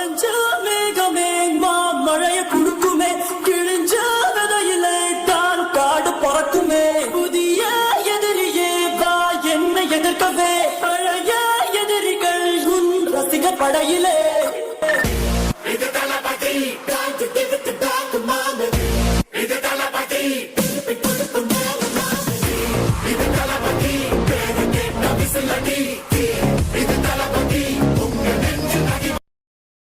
தொலைஞ்ச மேகமே மழைய குடுக்குமே, கிழிஞ்ச விதையிலே தான் காடு பறக்குமே. புதிய எதிரியே வா என்னை எதிர்க்கவே, பழைய எதிரிகள் உன் ரசிக படையிலே. இது தளபதி, இது தளபதி, இது தளபதி, பேரு கேட்ட விசிலடி.